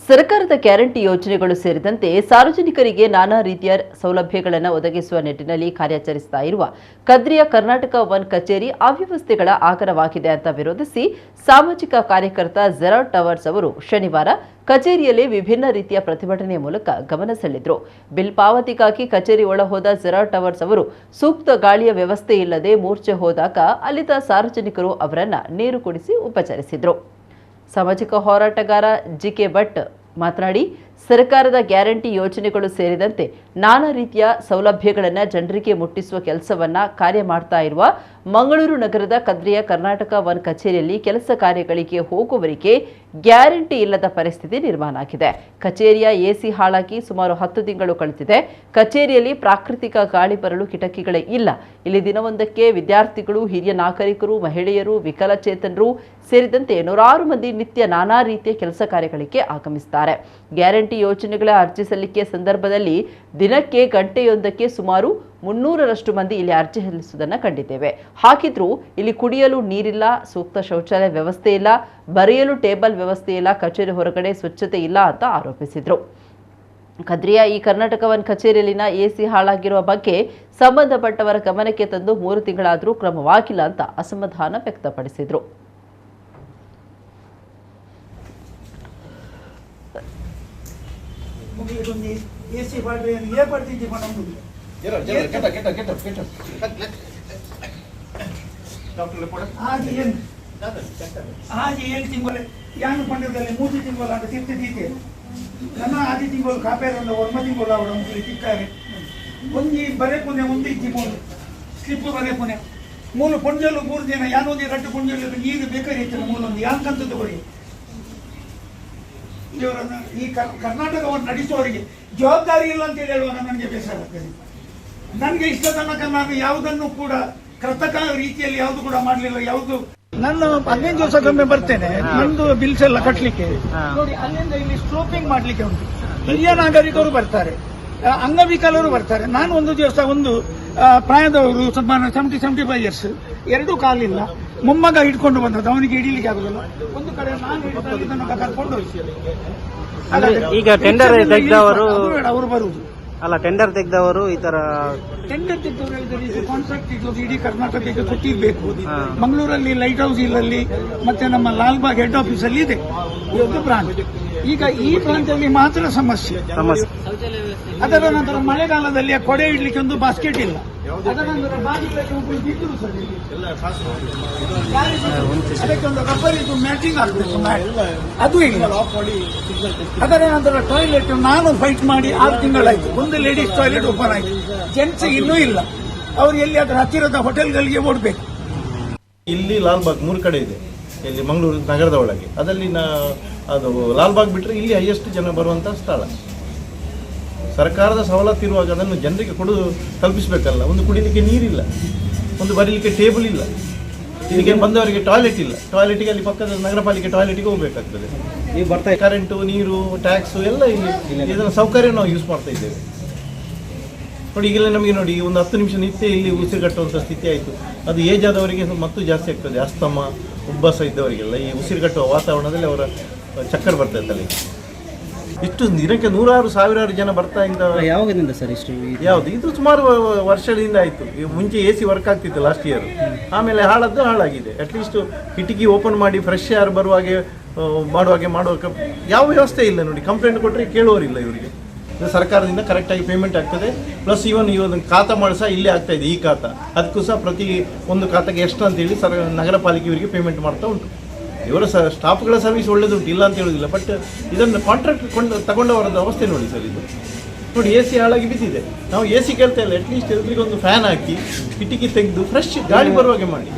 ಸರ್ಕಾರದ ಗ್ಯಾರಂಟಿ ಯೋಜನೆಗಳು ಸೇರಿದಂತೆ ಸಾರ್ವಜನಿಕರಿಗೆ ನಾನಾ ರೀತಿಯ ಸೌಲಭ್ಯಗಳನ್ನು ಒದಗಿಸುವ ನಿಟ್ಟಿನಲ್ಲಿ ಕಾರ್ಯಾಚರಿಸುತ್ತಾ ಇರುವ ಕದ್ರಿಯ ಕರ್ನಾಟಕ ಒನ್ ಕಚೇರಿ ಅವ್ಯವಸ್ಥೆಗಳ ಆಗರವಾಗಿದೆ ಅಂತ ವಿರೋಧಿಸಿ ಸಾಮಾಜಿಕ ಕಾರ್ಯಕರ್ತ ಜೆರಾಲ್ಡ್ ಟವರ್ಸ್ ಅವರು ಶನಿವಾರ ಕಚೇರಿಯಲ್ಲಿ ವಿಭಿನ್ನ ರೀತಿಯ ಪ್ರತಿಭಟನೆ ಮೂಲಕ ಗಮನ ಸೆಳೆದರು. ಬಿಲ್ ಪಾವತಿಗಾಗಿ ಕಚೇರಿ ಒಳಹೋದ ಜೆರಾಲ್ಡ್ ಟವರ್ಸ್ ಅವರು ಸೂಕ್ತ ಗಾಳಿಯ ವ್ಯವಸ್ಥೆ ಇಲ್ಲದೆ ಮೂರ್ಛೆ ಹೋದಾಗ ಅಲ್ಲಿದ್ದ ಸಾರ್ವಜನಿಕರು ಅವರನ್ನು ನೀರು ಕುಡಿಸಿ ಉಪಚರಿಸಿದರು. ಸಾಮಾಜಿಕ ಹೋರಾಟಗಾರ ಜಿಕೆ ಭಟ್ ಮಾತನಾಡಿ, ಸರ್ಕಾರದ ಗ್ಯಾರಂಟಿ ಯೋಜನೆಗಳು ಸೇರಿದಂತೆ ನಾನಾ ರೀತಿಯ ಸೌಲಭ್ಯಗಳನ್ನು ಜನರಿಗೆ ಮುಟ್ಟಿಸುವ ಕೆಲಸವನ್ನ ಕಾರ್ಯ ಮಾಡ್ತಾ ಇರುವ ಮಂಗಳೂರು ನಗರದ ಕದ್ರಿಯ ಕರ್ನಾಟಕ ಒನ್ ಕಚೇರಿಯಲ್ಲಿ ಕೆಲಸ ಕಾರ್ಯಗಳಿಗೆ ಹೋಗುವವರಿಗೆ ಗ್ಯಾರಂಟಿ ಇಲ್ಲದ ಪರಿಸ್ಥಿತಿ ನಿರ್ಮಾಣ ಆಗಿದೆ. ಕಚೇರಿಯ ಎಸಿ ಹಾಳಾಗಿ ಸುಮಾರು 10 ತಿಂಗಳು ಕಳೆದಿದೆ. ಕಚೇರಿಯಲ್ಲಿ ಪ್ರಾಕೃತಿಕ ಗಾಳಿ ಬರಲು ಕಿಟಕಿಗಳೇ ಇಲ್ಲ. ಇಲ್ಲಿ ದಿನವೊಂದಕ್ಕೆ ವಿದ್ಯಾರ್ಥಿಗಳು, ಹಿರಿಯ ನಾಗರಿಕರು, ಮಹಿಳೆಯರು, ವಿಕಲಚೇತನರು ಸೇರಿದಂತೆ ನೂರಾರು ಮಂದಿ ನಿತ್ಯ ನಾನಾ ರೀತಿಯ ಕೆಲಸ ಕಾರ್ಯಗಳಿಗೆ ಆಗಮಿಸುತ್ತಾರೆ. ಗ್ಯಾರಂಟಿ ಯೋಜನೆಗಳ ಅರ್ಜಿ ಸಲ್ಲಿಕೆ ಸಂದರ್ಭದಲ್ಲಿ ದಿನಕ್ಕೆ ಗಂಟೆಯೊಂದಕ್ಕೆ ಸುಮಾರು 300ರಷ್ಟು ಮಂದಿ ಇಲ್ಲಿ ಅರ್ಜಿ ಸಲ್ಲಿಸುವುದನ್ನು ಕಂಡಿದ್ದೇವೆ. ಹಾಗಿದ್ರೂ ಇಲ್ಲಿ ಕುಡಿಯಲು ನೀರಿಲ್ಲ, ಸೂಕ್ತ ಶೌಚಾಲಯ ವ್ಯವಸ್ಥೆ ಇಲ್ಲ, ಬರೆಯಲು ಟೇಬಲ್ ವ್ಯವಸ್ಥೆ ಇಲ್ಲ, ಕಚೇರಿ ಹೊರಗಡೆ ಸ್ವಚ್ಛತೆ ಇಲ್ಲ ಅಂತ ಆರೋಪಿಸಿದರು. ಕದ್ರಿಯ ಈ ಕರ್ನಾಟಕ ಒನ್ ಕಚೇರಿಯಲ್ಲಿನ ಎಸಿ ಹಾಳಾಗಿರುವ ಬಗ್ಗೆ ಸಂಬಂಧಪಟ್ಟವರ ಗಮನಕ್ಕೆ ತಂದು 3 ತಿಂಗಳಾದರೂ ಕ್ರಮವಾಗಿಲ್ಲ ಅಂತ ಅಸಮಾಧಾನ ವ್ಯಕ್ತಪಡಿಸಿದರು. ಯಾನು ಪಂಡದಲ್ಲಿ 3 ತಿಂಗಳು ಅಂತ ತಿರ್ತಿದ್ದೀತೆ ನನ್ನ 10 ತಿಂಗಳು ಕಾಪೇರಲ್ಲ 1 ತಿಂಗಳು ಅವರ ಮುಗಿಲಿ ತಿಕ್ಕಾರೆ ಒಂಜಿ ಬರೆ ಪುನೆ ಒಂದು ಇಜ್ಜಿ ಮೂಲು ಸ್ಲಿಪ್ ಬರೆ ಪುನೆ ಮೂಲು ಪೊಂಜಲು 3 ದಿನ ಯಾನೊಂದು 2 ಪೊಂಜಲು ನೀರು ಬೇಕಾಗಿ ಹೆಚ್ಚಿನ ಮೂಲೊಂದು ಯಾಕಂತದ್ದು ಬರೀ ಇವರನ್ನು ಈ ಕರ್ನಾಟಕವನ್ನು ನಡೆಸುವವರಿಗೆ ಜವಾಬ್ದಾರಿ ಇಲ್ಲ ಅಂತ ಹೇಳುವಾಗ ನನಗೆ ಬೇಸರ ಆಗ್ತದೆ. ನನಗೆ ಇಷ್ಟ ತನಕ ನಾನು ಯಾವುದನ್ನು ಕೂಡ ಕೃತಕ ರೀತಿಯಲ್ಲಿ ಯಾವುದು ಕೂಡ ಮಾಡಲಿಲ್ಲ. ಯಾವುದು ನಾನು 15 ದಿವಸಕ್ಕೊಮ್ಮೆ ಬರ್ತೇನೆ, ನಂದು ಬಿಲ್ಸ್ ಎಲ್ಲ ಕಟ್ಟಲಿಕ್ಕೆ ನೋಡಿ. ಅಲ್ಲಿಂದ ಇಲ್ಲಿ ಸ್ಲೋಪಿಂಗ್ ಮಾಡ್ಲಿಕ್ಕೆ ಉಂಟು. ಹಿರಿಯ ನಾಗರಿಕರು ಬರ್ತಾರೆ, ಅಂಗವಿಕಲರು ಬರ್ತಾರೆ. ನಾನು ಒಂದು ದಿವಸ ಒಂದು ಪ್ರಾಯದವರು ಸುಮಾರು 75 ಇಯರ್ಸ್, 2 ಕಾಲಿಲ್ಲ, ಮೊಮ್ಮಗ ಹಿಡ್ಕೊಂಡು ಬಂದದ್ದು, ಅವನಿಗೆ ಹಿಡಿಲಿಕ್ಕೆ ಆಗುದಿಲ್ಲ. ಒಂದು ಕಡೆ ನಾನು ಹಿಡಿದು ಕರ್ಕೊಂಡು ಹೋಗಿ ಈಗ ಟೆಂಡರ್ ತೆಗೆದವರು ಅವರು ಬರುವುದು ಅಲ್ಲ, ಟೆಂಡರ್ ತೆಗೆದವರು ಈ ತರ ಟೆಂಡರ್ ತೆಗೆದವರು ಕಾಂಟ್ರಾಕ್ಟ್ ಇದ್ದದ್ದು ಇಡೀ ಕರ್ನಾಟಕಕ್ಕೆ ಕೊಟ್ಟಿರಬೇಕು. ಮಂಗಳೂರಲ್ಲಿ ಲೈಟ್ ಹೌಸ್ ಇಲ್ಲಲ್ಲಿ ಮತ್ತೆ ನಮ್ಮ ಲಾಲ್ಬಾಗ್ ಹೆಡ್ ಆಫೀಸ್ ಅಲ್ಲಿ ಇದೆ ಇದೊಂದು ಬ್ರಾಂಚ್. ಈಗ ಈ ಬ್ರಾಂಚಲ್ಲಿ ಮಾತ್ರ ಸಮಸ್ಯೆ. ಅದರ ನಂತರ ಮಳೆಗಾಲದಲ್ಲಿ ಕೊಡೆ ಇಡ್ಲಿಕ್ಕೆ ಒಂದು ಬಾಸ್ಕೆಟ್ ಇಲ್ಲ. ಅದರ ನಂತರ ಬಾಗಿಲಕ್ಕೆ ಒಬ್ಬರು ಬಿದ್ದರು ಸರ್, ಅದಕ್ಕೆ ಒಂದು ರಬ್ಬರ್ ಇದು ಮ್ಯಾಚಿಂಗ್ ಆಗಬೇಕು, ಅದು ಇಲ್ಲ. ಅದರ ನಂತರ ಟಾಯ್ಲೆಟ್ ನಾನು ಫೈಟ್ ಮಾಡಿ 6 ತಿಂಗಳಾಯ್ತು. ಒಂದು ಲೇಡೀಸ್ ಟಾಯ್ಲೆಟ್ ಓಪನ್ ಆಯ್ತು, ಜೆಂಟ್ಸ್ ಇನ್ನೂ ಇಲ್ಲ. ಅವರು ಎಲ್ಲಿ ಅದರ ಹತ್ತಿರದ ಹೋಟೆಲ್ಗಳಿಗೆ ಓಡಬೇಕು. ಇಲ್ಲಿ ಲಾಲ್ಬಾಗ್ 3 ಕಡೆ ಇದೆ, ಇಲ್ಲಿ ಮಂಗಳೂರು ನಗರದ ಒಳಗೆ. ಅದರಲ್ಲಿ ಅದು ಲಾಲ್ಬಾಗ್ ಬಿಟ್ಟರೆ ಇಲ್ಲಿ ಹೈಯೆಸ್ಟ್ ಜನ ಬರುವಂಥ ಸ್ಥಳ. ಸರ್ಕಾರದ ಸವಲತ್ತು ಇರುವಾಗ ಅದನ್ನು ಜನರಿಗೆ ಕಲ್ಪಿಸಬೇಕಲ್ಲ. ಒಂದು ಕುಡಿಲಿಕ್ಕೆ ನೀರಿಲ್ಲ, ಒಂದು ಬರೀಲಿಕ್ಕೆ ಟೇಬಲ್ ಇಲ್ಲ, ಇಲ್ಲಿಗೆ ಬಂದವರಿಗೆ ಟಾಯ್ಲೆಟ್ ಇಲ್ಲ. ಟಾಯ್ಲೆಟ್ಗೆ ಅಲ್ಲಿ ಪಕ್ಕದ ನಗರ ಪಾಲಿಕೆ ಟಾಯ್ಲೆಟ್ಗೆ ಹೋಗಬೇಕಾಗ್ತದೆ. ಈಗ ಬರ್ತಾ ಕರೆಂಟು, ನೀರು, ಟ್ಯಾಕ್ಸು ಎಲ್ಲ ಇಲ್ಲಿ ಇದನ್ನು ಸೌಕರ್ಯ ನಾವು ಯೂಸ್ ಮಾಡ್ತಾ ಇದ್ದೇವೆ. ನೋಡಿ ಈಗೆಲ್ಲ ನಮಗೆ ನೋಡಿ ಒಂದು 10 ನಿಮಿಷ ನಿತ್ಯ ಇಲ್ಲಿ ಉಸಿರುಗಟ್ಟುವಂಥ ಸ್ಥಿತಿ ಆಯಿತು. ಅದು ಏಜ್ ಆದವರಿಗೆ ಮತ್ತು ಜಾಸ್ತಿ ಆಗ್ತದೆ. ಅಸ್ತಮ, ಉಬ್ಬಸ ಇದ್ದವರಿಗೆಲ್ಲ ಈ ಉಸಿರುಗಟ್ಟುವ ವಾತಾವರಣದಲ್ಲಿ ಅವರ ಚಕ್ಕರ್ ಬರ್ತದೆ ತಲೆಗೆ. ಇಷ್ಟು ದಿನಕ್ಕೆ 100,000 ಜನ ಬರ್ತಾ ಇದ್ದಾರೆ. ಯಾವಾಗದಿಂದ ಸರ್ ಇಷ್ಟು? ಯಾವುದು ಇದು ಸುಮಾರು ವರ್ಷದಿಂದ ಆಯಿತು. ಮುಂಚೆ AC ವರ್ಕ್ ಆಗ್ತಿತ್ತು ಲಾಸ್ಟ್ ಇಯರ್, ಆಮೇಲೆ ಹಾಳಾಗಿದೆ. ಅಟ್ಲೀಸ್ಟ್ ಕಿಟಕಿ ಓಪನ್ ಮಾಡಿ ಫ್ರೆಶ್ ಏರ್ ಮಾಡುವಾಗೆ ಯಾವ ವ್ಯವಸ್ಥೆ ಇಲ್ಲ. ನೋಡಿ, ಕಂಪ್ಲೇಂಟ್ ಕೊಟ್ಟರೆ ಕೇಳುವರಿಲ್ಲ ಇವರಿಗೆ. ಸರ್ಕಾರದಿಂದ ಕರೆಕ್ಟಾಗಿ ಪೇಮೆಂಟ್ ಆಗ್ತದೆ. ಪ್ಲಸ್ ಇವತ್ತು ಖಾತಾ ಮಾಡಿ ಸಹ ಇಲ್ಲೇ ಆಗ್ತಾ ಇದೆ. ಈ ಖಾತಾ ಅದಕ್ಕೂ ಸಹ ಪ್ರತಿ ಒಂದು ಖಾತೆಗೆ ಎಷ್ಟು ಅಂತೇಳಿ ನಗರ ಪಾಲಿಕೆ ಇವರಿಗೆ ಪೇಮೆಂಟ್ ಮಾಡ್ತಾ ಉಂಟು. ಇವರ ಸ್ಟಾಫ್ಗಳ ಸರ್ವಿಸ್ ಒಳ್ಳೇದುಂಟು, ಇಲ್ಲ ಅಂತ ಹೇಳೋದಿಲ್ಲ. ಬಟ್ ಇದನ್ನು ಕಾಂಟ್ರಾಕ್ಟ್ ತಗೊಂಡವರದ್ದು ಅವಸ್ಥೆ ನೋಡಿ ಸರ್. ಇದು ನೋಡಿ, AC ಹಾಳಾಗಿ ಬಿದ್ದಿದೆ. ನಾವು AC ಕೇಳ್ತಾ ಇಲ್ಲ, ಅಟ್ಲೀಸ್ಟ್ ಎಲ್ರಿಗೊಂದು ಫ್ಯಾನ್ ಹಾಕಿ ಕಿಟಕಿ ತೆಗೆದು ಫ್ರೆಶ್ ಗಾಳಿ ಬರುವಾಗೆ ಮಾಡಿ.